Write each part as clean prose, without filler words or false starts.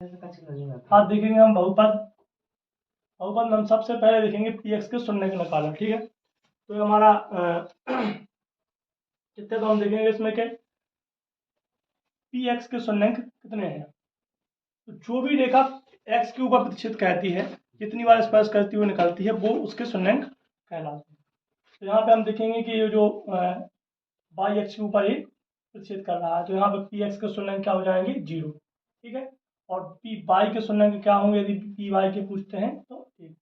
आज देखेंगे हम बहुपद। बहुपद में हम सबसे पहले देखेंगे पी एक्स के शून्यंक निकालना। ठीक है, तो ये हमारा कितने तो हम देखेंगे इसमें के पी एक्स के शून्यंक कितने हैं। तो जो भी रेखा एक्स के ऊपर प्रतिष्ठित कहती है, जितनी बार स्पर्श करती हुई निकलती है, वो उसके शून्यंक कहलाते हैं। तो यहाँ पे हम देखेंगे कि ये जो वाई एक्स के ऊपर एक प्रतिष्ठित कर रहा है, तो यहाँ पे पी एक्स के शून्यंक क्या हो जाएंगे, 0। ठीक है, और पी वाई के शून्यंक क्या होंगे यदि पी वाई के पूछते हैं तो 1।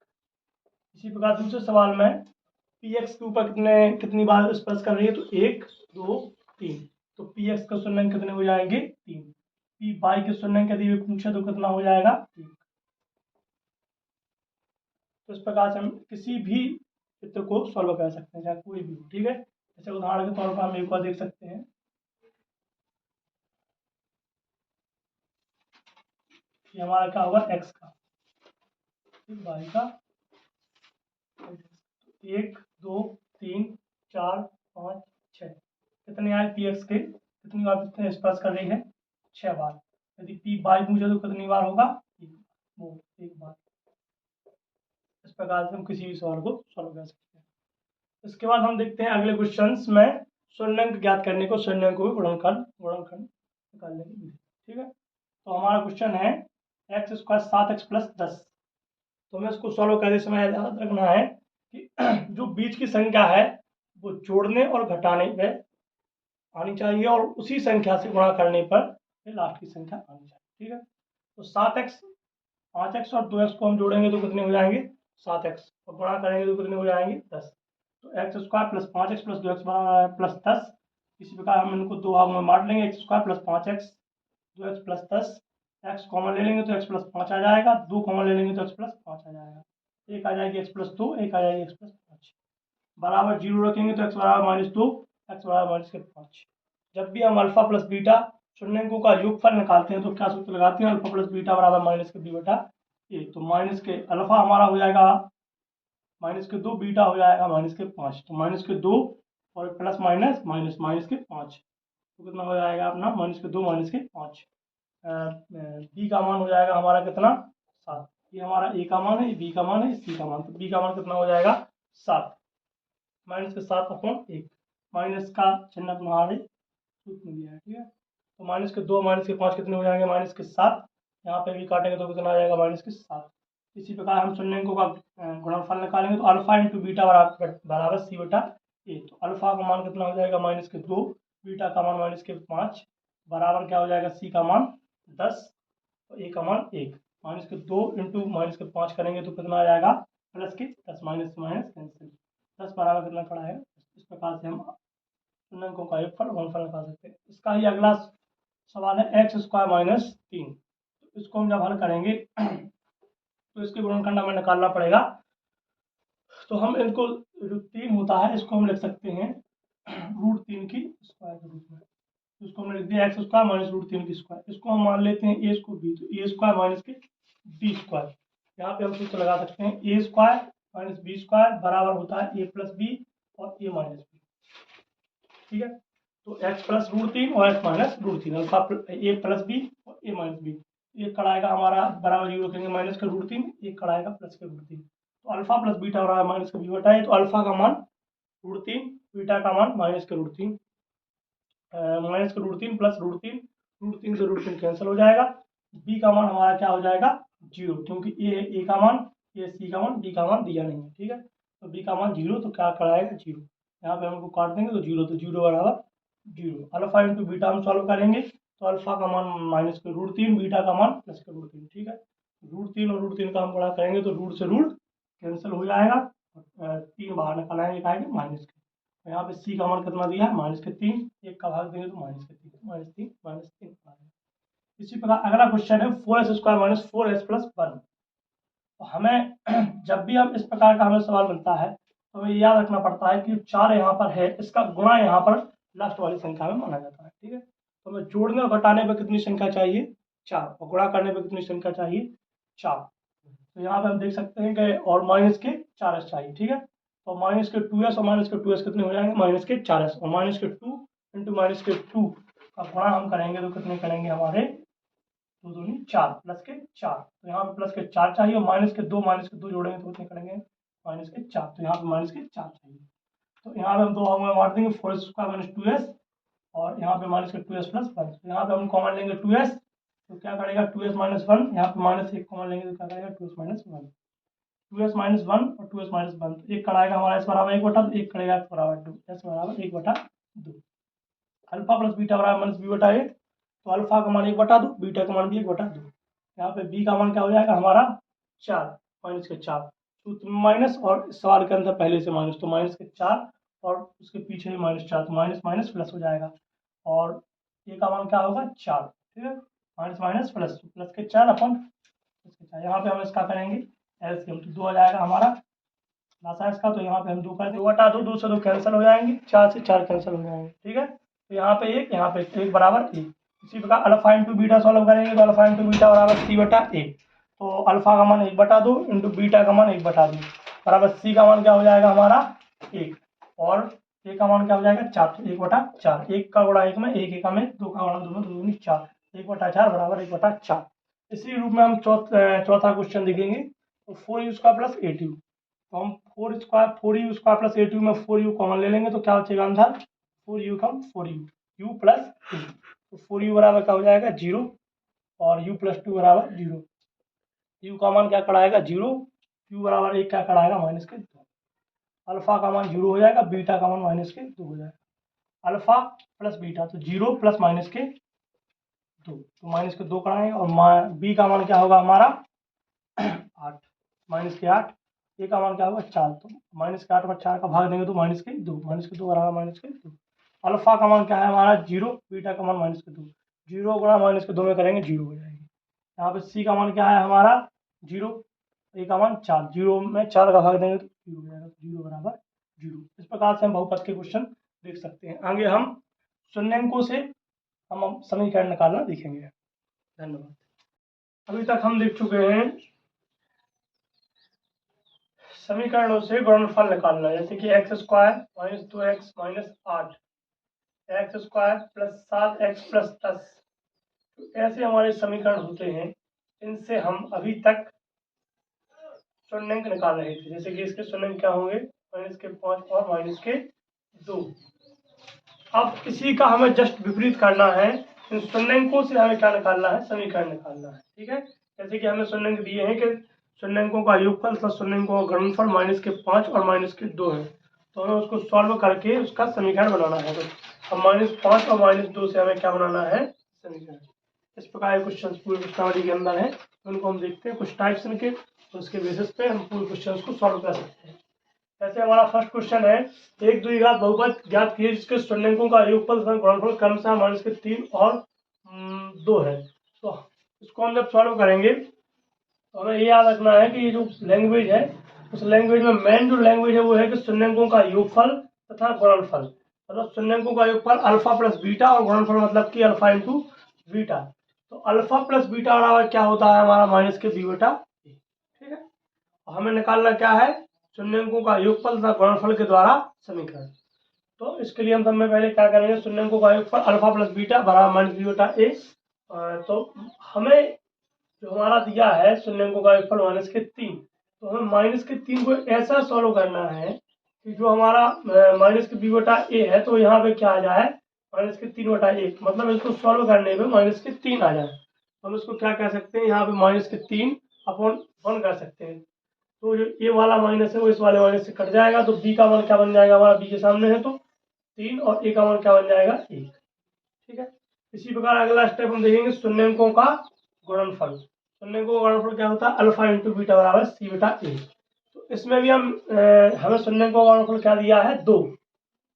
इसी प्रकार दूसरे सवाल में पी एक्स के ऊपर कितनी बार स्पर्श कर रही है, तो 1 2 3। तो पी एक्स का शून्यंक कितने हो जाएंगे, 3। पी वाई के शून्यंक यदि पूछे तो कितना हो जाएगा, 1। तो इस प्रकार से हम किसी भी चित्र को सॉल्व कर सकते हैं, चाहे कोई भी हो। ठीक है, जैसे उदाहरण के तौर पर हम एक बार देख सकते हैं, ये हमारा क्या होगा, एक्स का, वाई का 1 2 3 4 5 6। कितने आए पी एक्स के, कितनी बार कितने स्पर्श कर रही है, 6 बार। यदि पी वाई पूछे तो कितनी बार होगा, वो 1 बार। इस प्रकार से हम किसी भी सवाल को सॉल्व कर सकते हैं। इसके बाद हम देखते हैं अगले क्वेश्चंस में शून्यंक ज्ञात करने को, शून्यंक को गुणनखंड निकालने की विधि। ठीक है, तो हमारा क्वेश्चन है एक्स स्क्वायर 7x प्लस 10। तो हमें इसको सॉल्व करते समय याद रखना है कि जो बीच की संख्या है वो जोड़ने और घटाने में आनी चाहिए, और उसी संख्या से गुणा करने पर लास्ट की संख्या आनी चाहिए। ठीक है, तो 7x 5x और 2x को हम जोड़ेंगे तो कितने हो जाएंगे, 7x, और गुणा करेंगे तो कितने हो जाएंगे, 10। तो x square plus 5x plus 2x plus 10। इसी प्रकार हम इनको दो भागों में बांट लेंगे, x square plus 5x 2x plus 10। X common ले लेंगे तो x प्लस 5 आ जाएगा, 2 कॉमन ले लेंगे तो x प्लस 5 आ जाएगा। एक आ जाएगी x प्लस 2, एक आ जाएगी x प्लस 5। बराबर 0 रखेंगे तो x बराबर -2, x बराबर -5। जब भी हम अल्फा प्लस बीटा शून्यंकों का योगफल निकालते हैं तो क्या सूत्र लगाते हैं, अल्फा प्लस बीटा बराबर -b बटा a। तो माइनस के अल्फा हमारा हो जाएगा -2, बीटा हो जाएगा -5। तो -2 और प्लस माइनस माइनस -5, तो कितना हो जाएगा अपना -2 -5। बी का मान हो जाएगा हमारा कितना, 7। ये हमारा ए का मान है, बी का मान है, सी का मान। तो बी का मान कितना हो जाएगा, 7। -7/1। माइनस का चिन्ह हमारे सूत्र में दिया है। ठीक है, तो -2 -5 कितने हो जाएंगे, -7। यहाँ पे भी काटेंगे तो कितना आ जाएगा, -7। इसी प्रकार हम शून्यंकों का गुणनफल निकालेंगे तो अल्फा इंटू बीटा बराबर सी बटा ए। तो अल्फा का मान कितना हो जाएगा, -2, बीटा का मान -5, बराबर क्या हो जाएगा, सी का मान 10 और ए का मान 1। -2 इंटू -5 करेंगे तो कितना आ जाएगा, +10, माइनस से माइनस कैंसिल, 10 बराबर कितना खड़ा है। इस प्रकार से हम शून्यंकों का योगफल गुणनफल निकाल सकते हैं। इसका ही अगला सवाल है एक्स स्क्वायर -3। तो इसको हम जब हल करेंगे तो इसके गुणनखंड हमें निकालना पड़ेगा। तो हम इनको जो 3 होता है इसको हम लिख सकते हैं √3 की स्क्वायर के रूप में। तो इसको हमने लिख दिया एक्स स्क्वायर -√3 की स्क्वायर। इसको हम मान लेते हैं ए, इसको बी, तो ए स्क्वायर माइनस के बी स्क्वायर। यहाँ पे हम सूत्र लगा सकते हैं ए स्क्वायर माइनस बी स्क्वायर बराबर होता है ए प्लस बी और ए माइनस बी। ठीक है, तो x प्लस √3 और x माइनस √3, अल्फा ए प्लस बी और ए माइनस बी। एक खड़ा आएगा हमारा बराबर 0 रखेंगे माइनस का √3, एक खड़ा आएगा प्लस का √3। तो अल्फा प्लस बीटा बराबर माइनस का बी बटा है। तो अल्फा का मान √3, बीटा का मान माइनस का √3, माइनस का √3 प्लस √3, √3 से √3 कैंसिल हो जाएगा। बी का मान हमारा क्या हो जाएगा, 0, क्योंकि ए का मान, ए सी का मान, डी का मान दिया नहीं है। ठीक है, तो बी का मान 0, तो क्या खड़ा आएगा, 0। यहाँ पे हम इनको काट देंगे तो 0, तो 0 बराबर 0। अल्फा इंटू बीटा हम सॉल्व करेंगे तो अल्फा का मान माइनस का √3, बीटा का मान प्लस का √3। ठीक है, √3 और √3 का हम गुणा करेंगे तो रूट से रूट कैंसिल हो जाएगा, 3 बाहर निकल आएंगे, आएंगे माइनस के। यहाँ पे सी का मान कितना दिया है, -3, एक का भाग देंगे तो -3, -3 इसी प्रकार अगला क्वेश्चन है 4s स्क्वायर -4s प्लस 1। तो हमें जब भी हम इस प्रकार का हमें सवाल मिलता है तो हमें याद रखना पड़ता है कि 4 यहाँ पर है, इसका गुणा यहाँ पर लास्ट वाली संख्या में माना जाता है। ठीक है, तो हमें जोड़ने और घटाने पर कितनी संख्या चाहिए, 4, और गुणा करने पर कितनी संख्या चाहिए, 4। तो यहाँ पे हम देख सकते हैं कि और माइनस के 4s चाहिए। ठीक है, तो माइनस के 2s और माइनस के 2s कितने हो जाएंगे, माइनस के 4s, और -2 इंटू -2 का गुणा हम करेंगे तो कितने करेंगे हमारे दो दूनी 4 प्लस के 4, तो यहाँ पे प्लस के 4 चाहिए और माइनस के 2 जोड़ेंगे तो कितने करेंगे माइनस के 4, तो यहाँ पे माइनस के 4 चाहिए। तो यहाँ पे हम दो में बांट देंगे 4² माइनस 2s और यहाँ पे माइनस के 2s प्लस 1, तो यहाँ पे हम कॉमन लेंगे 2s, तो क्या करेगा 2s माइनस 1, यहाँ पे माइनस 1 कॉमन लेंगे तो क्या करेगा 2s माइनस 1, 2s माइनस 1 और 2s माइनस 1, तो एक कड़ाएगा हमारा s बराबर 1/2, एक करेगा x बराबर 2, s बराबर 1/2। अल्फा प्लस बीटा बराबर माइनस b/a, तो अल्फा का मान 1/2, बीटा का मान भी 1/2। यहाँ पे b का मान क्या हो जाएगा हमारा 4 माइनस के 4, सूत्र में माइनस और सवाल के अंदर पहले से माइनस, तो माइनस के 4 और उसके पीछे भी -4, तो माइनस माइनस प्लस हो जाएगा और a का मान क्या होगा 4, ठीक है, माइनस माइनस प्लस, प्लस के 4 अपन प्लस के 4, यहाँ पे हम इसका करेंगे एलसीएम, तो 2 आ जाएगा हमारा लासा इसका, तो यहाँ पे हम 2 कर देंगे, 2/2, 2 से 2 कैंसिल हो जाएंगे, 4 से 4 कैंसिल हो जाएंगे, ठीक है, तो यहाँ पे यहाँ पे 1 बराबर a। इसी प्रकार अल्फा इंटू बीटा सॉल्व करेंगे तो अल्फा इंटू बीटा बराबर c/a, तो अल्फा का मान 1/2 इंटू बीटा का मान 1/2 बराबर c का मान क्या हो जाएगा हमारा 1 और a का मान क्या हो जाएगा 4, तो 1/4, 1 का गुणा 1 में 1 1 में 2 का गुणा 2 में 2 दूनी 4, 1/4 बराबर 1/4। इसी रूप में हम चौथा क्वेश्चन देखेंगे, तो 4u² प्लस 8u, तो हम 4u² प्लस 8u में 4u कॉमन ले लेंगे तो क्या बचेगा अंदर 4u कम 4u, u प्लस 2, तो 4u बराबर क्या हो जाएगा 0 और u प्लस 2 बराबर 0, u का मान क्या कढ़ाएगा 0, u बराबर 1 क्या कढ़ाएगा माइनस के 2, अल्फा का मान 0 हो जाएगा, बीटा का मान माइनस के 2 हो जाएगा, अल्फा प्लस बीटा तो 0 प्लस माइनस के 2, तो माइनस के 2 कढ़ाएंगे और बी का मान क्या होगा हमारा 8 माइनस के 8, ए का मान क्या होगा 4, तो माइनस के 8 पर 4 का भाग देंगे तो माइनस के 2, माइनस के 2 बराबर माइनस के 2, अल्फा का मान क्या है हमारा 0, बीटा का मान माइनस के 2, 0 गुणा माइनस के 2 में करेंगे 0 हो जाएगी। यहाँ पे सी का मान क्या है हमारा 0, ए का मान 4, 0 में 4 का भाग देंगे तो 0 हो जाएगा, 0 बराबर 0। इस प्रकार से हम बहुपद के क्वेश्चन देख सकते हैं। आगे हम शून्यंकों से हम समीकरण निकालना देखेंगे। धन्यवाद। अभी तक हम देख चुके हैं समीकरणों से गुणनफल निकालना, जैसे कि x² minus 2x minus 8, x² plus 7x plus 10, तो ऐसे हमारे समीकरण होते हैं, इनसे हम अभी तक शून्यंक निकाल रहे थे। जैसे कि इसके शून्यंक क्या होंगे माइनस के 5 और माइनस के 2। अब इसी का हमें जस्ट विपरीत करना है, इन शून्यंकों से हमें क्या निकालना है समीकरण निकालना है, ठीक है। जैसे कि हमें शून्यंक दिए हैं कि शून्यंकों का योगफल प्लस शून्यंकों का गुणनफल माइनस के 5 और माइनस के 2 है, तो हमें उसको सॉल्व करके उसका समीकरण बनाना है। तो हम -5 और -2 से हमें क्या बनाना है समीकरण। इस प्रकार क्वेश्चन पूरे प्रश्नावली के अंदर है, उनको हम देखते हैं कुछ टाइप्स इनके, तो उसके बेसिस पे हम पूरे क्वेश्चन को सॉल्व कर सकते हैं। ऐसे हमारा फर्स्ट क्वेश्चन है, एक द्विघात बहुपद ज्ञात कीजिए जिसके शून्यंकों का योगफल तथा गुणनफल क्रमशः माइनस के 3 और 2 है। तो इसको हम जब सॉल्व करेंगे तो हमें ये याद रखना है कि ये जो लैंग्वेज है उस लैंग्वेज में मेन जो लैंग्वेज है वो है कि शून्यंकों का योगफल तथा गुणनफल, मतलब शून्यंकों का योगफल अल्फा प्लस बीटा और गुणनफल मतलब कि अल्फा इंटू बीटा। तो अल्फा प्लस बीटा बराबर क्या होता है हमारा माइनस के b/a, ठीक है। हमें निकालना क्या है शून्यंकों का योगफल तथा गुणनफल के द्वारा समीकरण। तो इसके लिए हम सब में पहले क्या करेंगे शून्यंकों का योगफल अल्फा प्लस बीटा बराबर माइनस b/a। तो हमें जो हमारा दिया है शून्यंकों का योगफल -3, तो हमें -3 को ऐसा सॉल्व करना है कि जो हमारा माइनस के b/a है तो यहाँ पे क्या आ जाए -3/1, मतलब इसको सॉल्व करने पे -3 आ जाए। हम इसको क्या कह सकते हैं यहाँ पे -3/1 कर सकते हैं। तो जो ये वाला माइनस है वो इस वाले माइनस से कट जाएगा, तो b का मान क्या बन जाएगा हमारा b के सामने है तो 3 और a का मान क्या बन जाएगा 1, ठीक है। इसी प्रकार अगला स्टेप हम देखेंगे शून्यंकों का गुणनफल। शून्यंकों का गुणनफल क्या होता है अल्फा इंटू बीटा बराबर c/a। तो इसमें भी हम हमें शून्यंकों का गुणनफल क्या दिया है 2,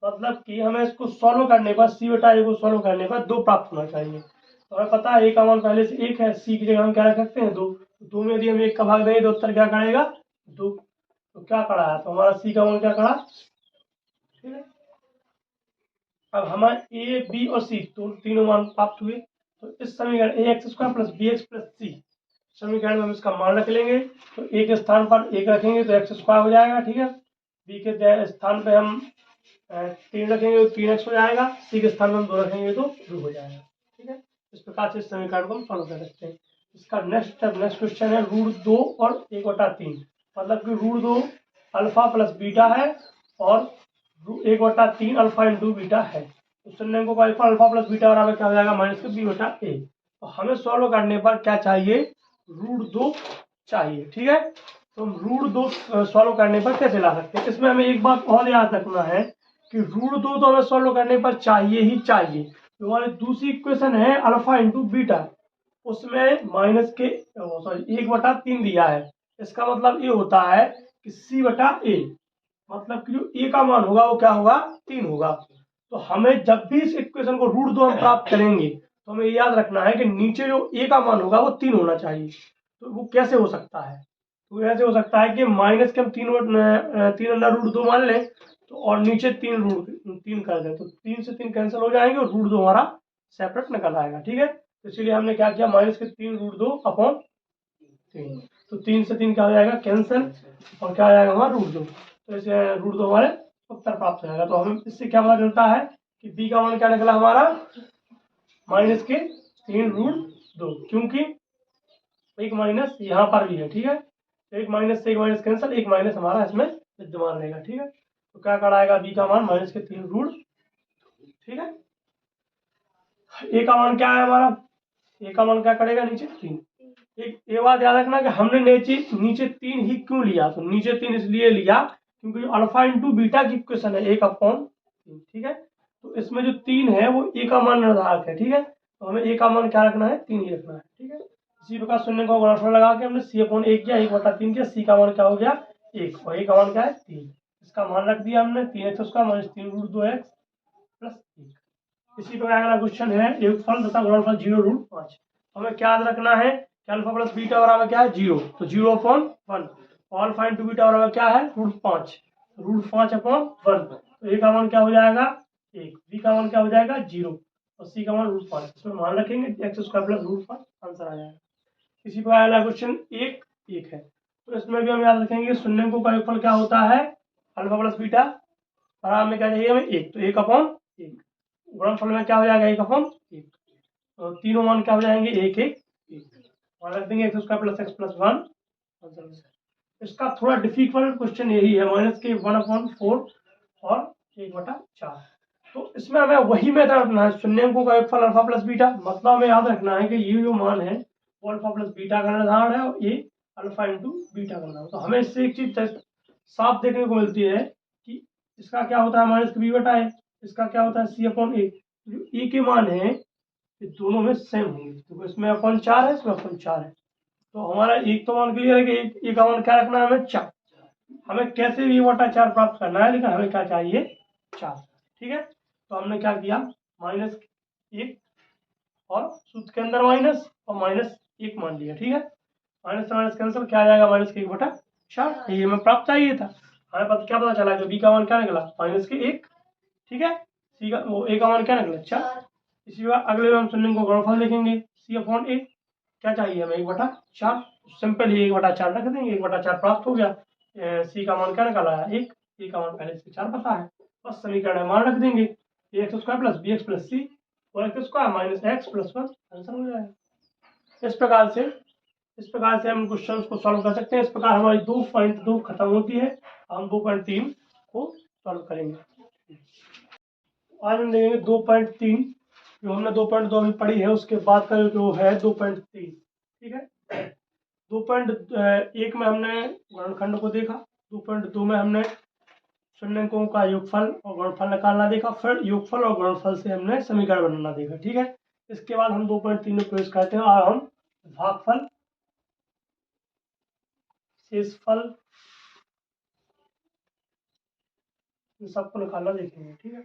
मतलब कि हमें इसको सॉल्व करने पर c/a को सॉल्व करने पर 2 प्राप्त होना चाहिए। तो हमें पता है a का मान पहले से 1 है, c की जगह हम क्या रख सकते हैं 2, 2 में यदि हम 1 का भाग देंगे तो उत्तर क्या करेगा 2, तो क्या करा है तो हमारा c का मान क्या करा, ठीक है। अब हमारे a b और c तो तीनों मान प्राप्त हुए, तो इस समीकरण ax² plus bx plus c समीकरण में हम इसका मान रख लेंगे, तो a के स्थान पर 1 रखेंगे तो x² हो जाएगा, ठीक है। b के स्थान पे हम 3 रखेंगे तो 3x हो जाएगा, c के स्थान पर हम 2 रखेंगे तो 2 हो जाएगा, ठीक है। इस प्रकार से इस समीकरण को हम सॉल्व कर सकते हैं। इसका नेक्स्ट क्वेश्चन है √2 और 1/3, मतलब कि √2 अल्फा प्लस बीटा है और 1/3 अल्फा इंटू बीटा है। तो शून्य को अल्फा प्लस बीटा बराबर क्या हो जाएगा, -b/a। तो हमें सॉल्व करने पर क्या चाहिए, √2 चाहिए। ठीक है, तो हम √2 सॉल्व करने पर कैसे ला सकते हैं। इसमें हमें एक बात और याद रखना है कि √2 तो हमें सॉल्व करने पर चाहिए ही चाहिए। तो हमारी दूसरी इक्वेशन है अल्फा इंटू बीटा, उसमें माइनस के 1/3 दिया है। इसका मतलब ये होता है कि c/a, मतलब कि जो a का मान होगा वो क्या होगा, 3 होगा। तो हमें जब भी इस इक्वेशन को √2 हम प्राप्त करेंगे तो हमें याद रखना है कि नीचे जो a का मान होगा वो 3 होना चाहिए। तो वो कैसे हो सकता है, तो ऐसे हो सकता है कि माइनस के हम 3 अंदर √2 मान लें, तो और नीचे 3 कर दें, तो 3 से 3 कैंसिल हो जाएंगे और √2 हमारा सेपरेट निकल आएगा। ठीक है, तो इसलिए हमने क्या किया, माइनस के 3√2/3, तो 3 से 3 क्या हो जाएगा, कैंसिल, और क्या आ जाएगा हमारा √2। तो इसे √2 हमारे उत्तर प्राप्त हो जाएगा। तो हमें इससे क्या पता चलता है कि बी का मान क्या निकला हमारा, माइनस के 3√2, क्योंकि एक माइनस यहाँ पर भी है। ठीक है, तो एक माइनस से एक माइनस कैंसिल, एक माइनस हमारा इसमें विद्यमान रहेगा। ठीक है, तो क्या कराएगा, बी का मान माइनस के 3√2। ठीक है, ए का मान क्या है हमारा, ए का मान क्या करेगा, नीचे 3। एक ये बात याद रखना कि हमने नीचे 3 ही क्यों लिया, तो नीचे 3 इसलिए लिया क्योंकि जो अल्फा इंटू बीटा की इक्वेशन है 1/3। ठीक है, तो इसमें जो 3 है वो ए का मान निर्धारक है। ठीक है, तो हमें ए का मान क्या रखना है, 3 ही रखना है। ठीक है, इसी प्रकार शून्य का गुणनफल लगा के हमने c/a किया, 1/3 किया, सी का मान क्या हो गया 1 और ए का मान क्या है 3। इसका मान रख दिया हमने 3x² माइनस 3√2x प्लस 1। इसी प्रकार अगला क्वेश्चन है योगफल तथा गुणनफल 0√5। हमें क्या याद रखना है कि अल्फा प्लस बीटा बराबर क्या है 0, तो 0/1 और अल्फा इंटू बीटा बराबर क्या है √5, √5/1। तो ए का मान क्या हो जाएगा 1, बी का मान क्या हो जाएगा 0 और सी का मान √5। इसमें मान रखेंगे x² प्लस √5 आंसर आ जाएगा। इसी प्रकार अगला क्वेश्चन 1 है, तो इसमें भी हम याद रखेंगे शून्यकों का योगफल क्या होता है, अल्फा प्लस बीटा बराबर में क्या चाहिए हमें 1, तो 1/1। गुणनफल में क्या हो जाएगा 1/1, तो तीनों मान क्या हो जाएंगे 1/1 मान रख देंगे, x² प्लस x प्लस 1। इसका थोड़ा डिफिकल्ट क्वेश्चन यही है, माइनस के 1/4 और 1/4। तो इसमें हमें वही मेथड अपना है, शून्यकों का योगफल अल्फा प्लस बीटा, मतलब हमें याद रखना है कि ये जो मान है वो अल्फा प्लस बीटा का निर्धारण है और ये अल्फा इंटू बीटा का निर्धारण। तो हमें इससे एक चीज साफ देखने को मिलती है कि इसका क्या होता है माइनस b/a, इसका क्या होता है c/a। जो ए के मान है ये दोनों में सेम होंगे, तो इसमें अपन 4 है, इसमें अपन 4 है। तो हमारा एक तो मान क्लियर है कि एक का मान क्या रखना है हमें 4। हमें कैसे भी 1/4 प्राप्त करना है, लेकिन हमें क्या चाहिए 4। ठीक है, तो हमने क्या किया, -1 और सूत्र के अंदर माइनस और -1 मान लिया। ठीक है, माइनस से माइनस कैंसिल, क्या आ जाएगा माइनस के 1/4, ये हमें प्राप्त चाहिए था। हमें क्या पता चला कि बी का मान क्या निकला -1। ठीक है, सी का वो ए का मान क्या निकला 4। इसी बार अगले में हम शून्य को गुणनफल देखेंगे, c/a क्या चाहिए हमें 1/4, सिंपल ही 1/4 रख देंगे, 1/4 प्राप्त हो गया। सी का मान क्या निकाला है 1, ए का मान पहले से 4 पता है, बस समीकरण में मान रख देंगे, ax² प्लस bx प्लस सी और x² minus x plus 1 answer हो जाएगा। इस प्रकार से हम क्वेश्चन को सॉल्व कर सकते हैं। इस प्रकार हमारी 2.2 खत्म होती है, हम 2.3 को सॉल्व करेंगे। आज हम देखेंगे 2.3, जो हमने 2.2 अभी पढ़ी है उसके बाद का जो है 2.3। ठीक है, 2.1 में हमने गुणनखंड को देखा, 2.2 में हमने शून्यकों का योगफल और गुणनफल निकालना देखा, फिर योगफल और गुणनफल से हमने समीकरण बनाना देखा। ठीक है, इसके बाद हम 2.3 में प्रवेश करते हैं और हम भागफल, शेषफल, इन सबको निकालना देखेंगे। ठीक है,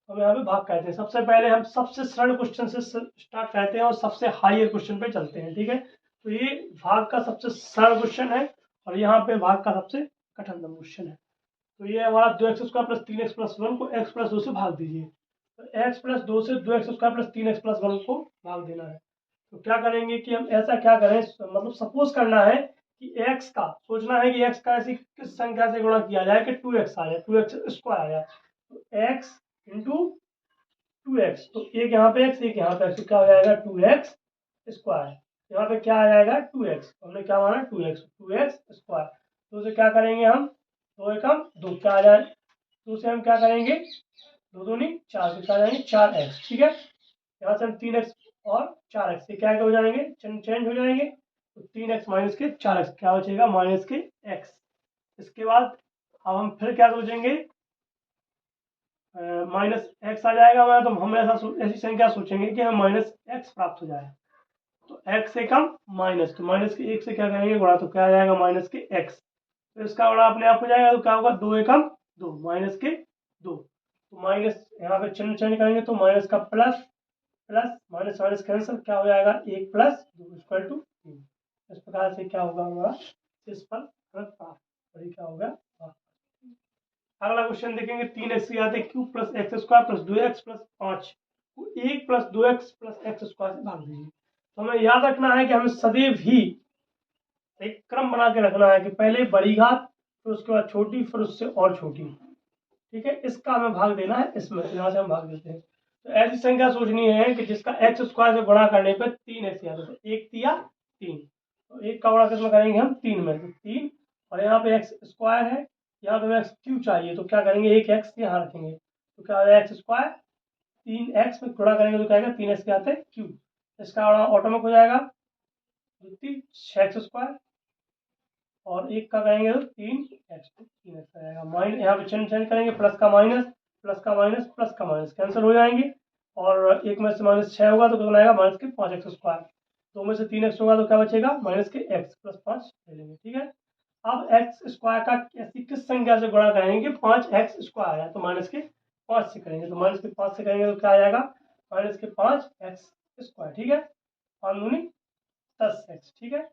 हम यहाँ पे भाग कहते हैं। सबसे पहले हम सबसे सरल क्वेश्चन से स्टार्ट करते हैं और सबसे हायर क्वेश्चन पे चलते हैं। ठीक है, तो ये भाग का सबसे सरल क्वेश्चन है और यहाँ पे भाग का सबसे कठिनतम क्वेश्चन है। तो ये हमारा 2x² प्लस 3x प्लस 1 को x प्लस 2 से भाग दीजिए, तो x प्लस 2 से 2x² प्लस 3x प्लस 1 को भाग देना है। तो क्या करेंगे कि हम ऐसा क्या करें, मतलब सपोज करना है कि x का, सोचना है कि x का ऐसी किस संख्या से गुणा किया जाए कि 2x आ जाए, 2x² आ जाए। तो x इंटू 2x, तो एक यहाँ पे x, एक यहाँ पे x, तो क्या हो जाएगा 2x स्क्वायर। यहाँ पे क्या आ जाएगा 2x, हमने क्या माना 2x स्क्वायर। तो उसे क्या करेंगे हम, 2 एकम 2, क्या आ जाए, तो उसे हम क्या करेंगे 2 दूनी 4, तो क्या आ जाएंगे 4x। ठीक है, यहाँ से हम 3x और 4x से क्या हो जाएंगे, चेंज हो जाएंगे, तो 3x माइनस के 4x क्या बचेगा माइनस के x। इसके बाद अब हम फिर क्या सोचेंगे, माइनस एक्स आ जाएगा हमारा, तो हम ऐसी संख्या सोचेंगे कि हम माइनस एक्स प्राप्त हो जाए। तो x से कम माइनस, तो माइनस के 1 से क्या करेंगे गुणा, तो क्या आ जाएगा माइनस के x, तो इसका गुणा अपने आप हो जाएगा, तो क्या होगा 2 एकम 2 माइनस के 2, तो माइनस यहाँ पे चिन्ह चेंज करेंगे, तो माइनस का plus, plus minus minus cancel, क्या हो जाएगा 1 प्लस 2 इक्वल टू 3। इस प्रकार से क्या होगा हमारा शेषफल प्राप्त, और ये क्या होगा। अगला क्वेश्चन देखेंगे, 3x की आते cube plus x square plus 2x plus 5 को 1 plus 2x plus x square से भाग दीजिए। तो हमें याद रखना है कि हमें सदैव ही एक क्रम बना के रखना है कि पहले बड़ी घात, फिर उसके बाद छोटी, फिर उससे और छोटी। ठीक है, इसका हमें भाग देना है इसमें, यहाँ से हम भाग देते हैं। तो ऐसी संख्या सोचनी है कि जिसका एक्स स्क्वायर से गुणा करने पर 3x आता है, तो 1 तिया 3, तो 1 का गुणा किसमें करेंगे हम 3 में, तो 3, और यहाँ पे एक्स स्क्वायर है, यहाँ पे हमें एक्स क्यू चाहिए, तो क्या करेंगे एक एक्स यहाँ रखेंगे, तो क्या हो जाएगा एक्स स्क्वायर 3x में गुणा करेंगे तो क्या आएगा 3x के आते क्यूब, इसका गुणा ऑटोमेटिक हो जाएगा 6x स्क्वायर, और एक का करेंगे तो 3x आ जाएगा। माइनस यहाँ पे चेंज करेंगे, प्लस का माइनस, प्लस का माइनस, प्लस का माइनस कैंसिल हो जाएंगे, और एक में से माइनस 6 होगा तो कितना आएगा माइनस के 5x स्क्वायर, 2 में से 3x होगा तो क्या बचेगा माइनस के x प्लस 5 ले लेंगे। ठीक है, अब एक्स स्क्वायर का ऐसी किस संख्या से गुणा करेंगे 5x स्क्वायर है, तो माइनस के 5 से करेंगे, तो माइनस के 5 से करेंगे तो क्या आ जाएगा माइनस के 5x स्क्वायर। ठीक है, 5 दूनी 10x। ठीक है,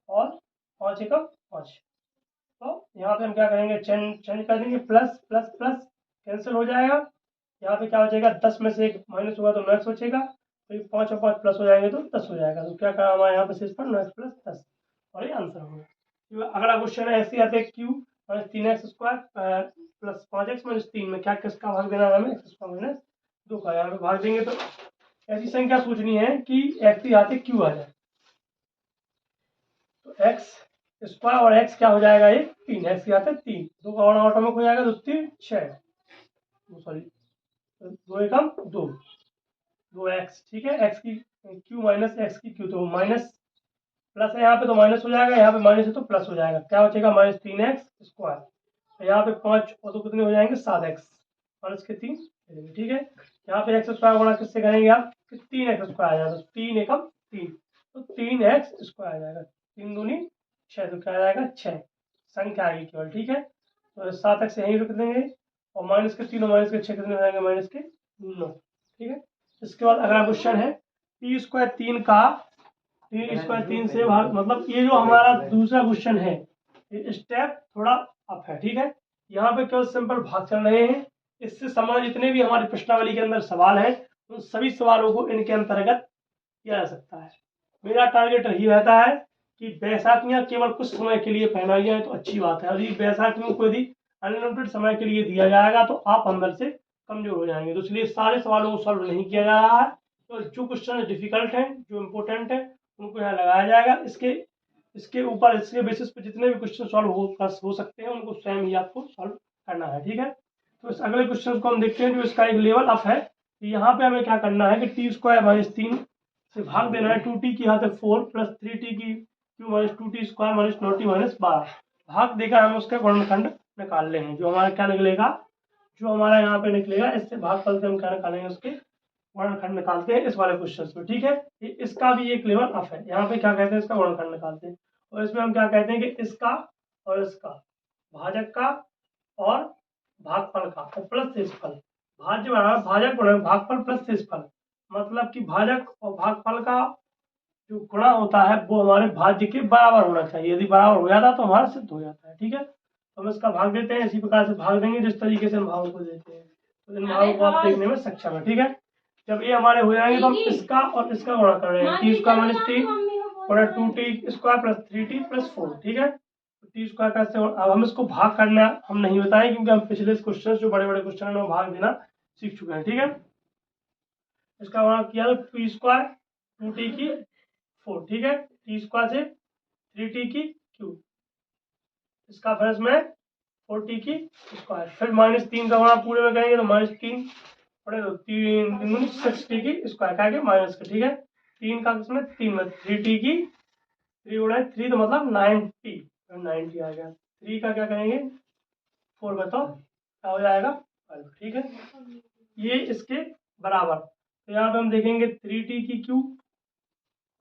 और 5 एकम 5, तो यहाँ पे हम क्या करेंगे चेंज कर देंगे, प्लस प्लस प्लस कैंसिल हो जाएगा, यहाँ पे क्या बचेगा 10 में से 1 माइनस होगा तो 9x बचेगा, तो ये 5 और 5 प्लस हो जाएंगे तो 10 हो जाएगा, तो क्या करा हमारे यहाँ पे शेष पर 9x प्लस 10, और ये आंसर होगा। अगला क्वेश्चन है ऐसे आते Q minus 3x square plus 5x minus 3 में क्या किसका भाग देना है हमें, एक्स स्क्वायर माइनस 2 का, यहाँ पे भाग देंगे, तो ऐसी संख्या सोचनी है कि एक्स ही आते क्यू आ जाए, तो एक्स स्क्वायर और एक्स क्या हो जाएगा ये 3, एक्स के आते 3, 2 का गुणा ऑटोमेटिक हो जाएगा, तो 3 6, सॉरी 2 एकम 2, 2x। ठीक है, एक्स की क्यू माइनस एक्स की क्यू, तो माइनस प्लस है यहाँ पे तो माइनस हो जाएगा, यहाँ पे माइनस है तो प्लस हो जाएगा, क्या बचेगा माइनस 3x स्क्वायर, तो यहाँ पे 5 और तो कितने हो जाएंगे 7x माइनस के 3। ठीक है, यहाँ पे एक्स स्क्वायर गुणा किससे करेंगे आप, 3x स्क्वायर आ जाएगा, तो 3 एकम 3, तो 3x स्क्वायर आ जाएगा, 3 दूनी 6, तो क्या आ जाएगा 6 संख्या आएगी केवल। ठीक है, तो 7x यहीं रख देंगे, और माइनस के 3 और माइनस के 6 कितने हो जाएंगे माइनस के 9। ठीक है, इसके बाद अगला क्वेश्चन है टी स्क्वायर 3 का 3 से भाग, मतलब ये जो हमारा दूसरा क्वेश्चन है ये स्टेप थोड़ा अप है। ठीक है, यहाँ पे केवल सिंपल भाग चल रहे हैं, इससे संबंधित जितने भी हमारी प्रश्नावली के अंदर सवाल हैं उन सभी सवालों को इनके अंतर्गत किया जा सकता है। मेरा टारगेट यही रहता है कि बैसाखियाँ केवल कुछ समय के लिए पहनाई जाए तो अच्छी बात है, और यदि बैसाखियों को यदि अनलिमिटेड समय के लिए दिया जाएगा तो आप अंदर से कमजोर हो जाएंगे, तो इसलिए सारे सवालों को सॉल्व नहीं किया जा रहा है, तो जो क्वेश्चन डिफिकल्ट हैं जो इम्पोर्टेंट है उनको यहाँ लगाया जाएगा, इसके ऊपर इसके बेसिस पे जितने भी क्वेश्चन सॉल्व हो सकते हैं उनको स्वयं ही आपको सॉल्व करना है। ठीक है, तो इस अगले क्वेश्चन को हम देखते हैं जो इसका एक लेवल अप है, तो यहाँ पे हमें क्या करना है कि टी स्क्वायर माइनस 3 से भाग देना है 2t की यहाँ पे 4 प्लस 3t की Q minus 2t square minus 9t minus 12, भाग देकर हम उसका गुणनखंड निकाल ले हैं, जो हमारा क्या निकलेगा, जो हमारा यहाँ पे निकलेगा इससे भागफल से हम क्या निकालेंगे उसके वर्णखंड निकालते हैं इस वाले क्वेश्चन में। ठीक है, इसका भी एक लेवल अप है, यहाँ पे क्या कहते हैं इसका वर्णखंड निकालते हैं, और इसमें हम क्या कहते हैं कि इसका और इसका भाजक का और भागफल का और प्लस शेषफल, भाज्य बराबर भाजक भागफल प्लस शेषफल, मतलब कि भाजक और भागफल का जो गुणा होता है वो हमारे भाज्य के बराबर होना चाहिए, यदि बराबर हो जाता तो हमारा सिद्ध हो जाता है। ठीक है, तो हम इसका भाग देते हैं, इसी प्रकार से भाग देंगे जिस तरीके से हम भागों को देते हैं, तो इन भागों को आप देखने में सक्षम है। ठीक है, जब ये हमारे हो जाएंगे तो हम इसका और इसका गुणा कर रहे हैं, टी स्क्वायर माइनस टी और 2t square plus 3t plus 4। ठीक है, टी स्क्वायर कैसे, अब हम इसको भाग करना हम नहीं बताएं क्योंकि हम पिछले क्वेश्चन जो बड़े बड़े क्वेश्चन है भाग देना सीख चुके हैं। ठीक है, इसका गुणा किया तो टी स्क्वायर 2t की 4, ठीक है, टी स्क्वायर से 3t की क्यूब, इसका फिर इसमें 4t की स्क्वायर, फिर -3 का गुणा पूरे में करेंगे तो -3 पड़े तो 3 6t की स्क्वायर का के माइनस का, ठीक है, 3 का इसमें 3 में 3t की 3 गुणा 3 तो मतलब 90 आ गया। 3 का क्या करेंगे 4 बताओ क्या हो जाएगा 12, ठीक है, ये इसके बराबर। तो यहाँ पे हम देखेंगे 3t की क्यूब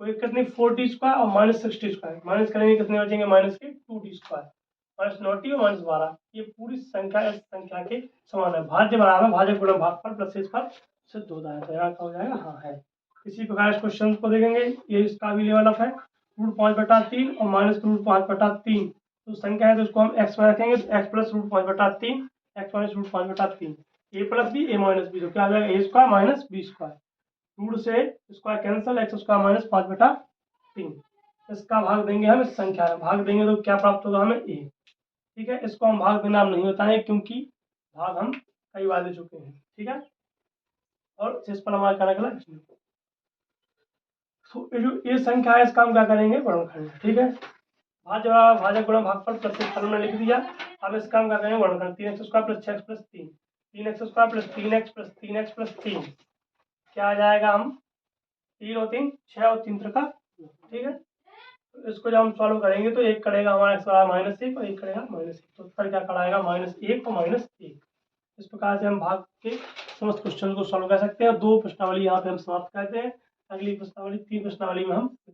कोई कितनी 4t स्क्वायर और -6t स्क्वायर, माइनस करेंगे कितने बचेंगे माइनस के 2t स्क्वायर, -9t और -12, ये पूरी संख्या इस संख्या के समान है, भाज्य बराबर भाज्य गुणा भागफल प्लस शेषफल सिद्ध होता है। तो यहाँ क्या हो जाएगा हाँ है। इसी प्रकार इस क्वेश्चन को देखेंगे, ये इसका भी लेवल अप है, √5/3 और -√5/3, तो संख्या है तो उसको हम x में रखेंगे तो x plus √5/3 x minus √5/3 a plus B a minus B, तो क्या हो जाएगा a square minus B square, root से स्क्वायर कैंसल, एक्स स्क्वायर -5/3, इसका भाग देंगे हम इस संख्या में, भाग देंगे तो क्या प्राप्त होगा हमें a, ठीक है, इसको हम भाग देना नहीं होता है क्योंकि भाग हम कई बार दे चुके हैं, ठीक है, और शेषफल हमारा क्या निकला इसमें। तो ये संख्या है इसका हम क्या करेंगे गुणनखंड, ठीक है, भाज्य गुणा भागफल प्लस शेषफल में लिख दिया। अब इसका हम क्या करेंगे गुणनखंड, 3x square plus 6x plus 3, 3x square plus 3x plus 3x plus 3 क्या आ जाएगा, हम 3 और 3 6 और 3 का, ठीक है, तो इसको जब हम सॉल्व करेंगे तो एक करेगा हमारा -1 और एक करेगा -1, तो उत्तर क्या कराएगा -1 और -1। इस प्रकार से हम भाग के समस्त क्वेश्चन को सॉल्व कर सकते हैं। 2 प्रश्नावली यहाँ पे हम समाप्त करते हैं, अगली प्रश्नावली 3 प्रश्नावली में हम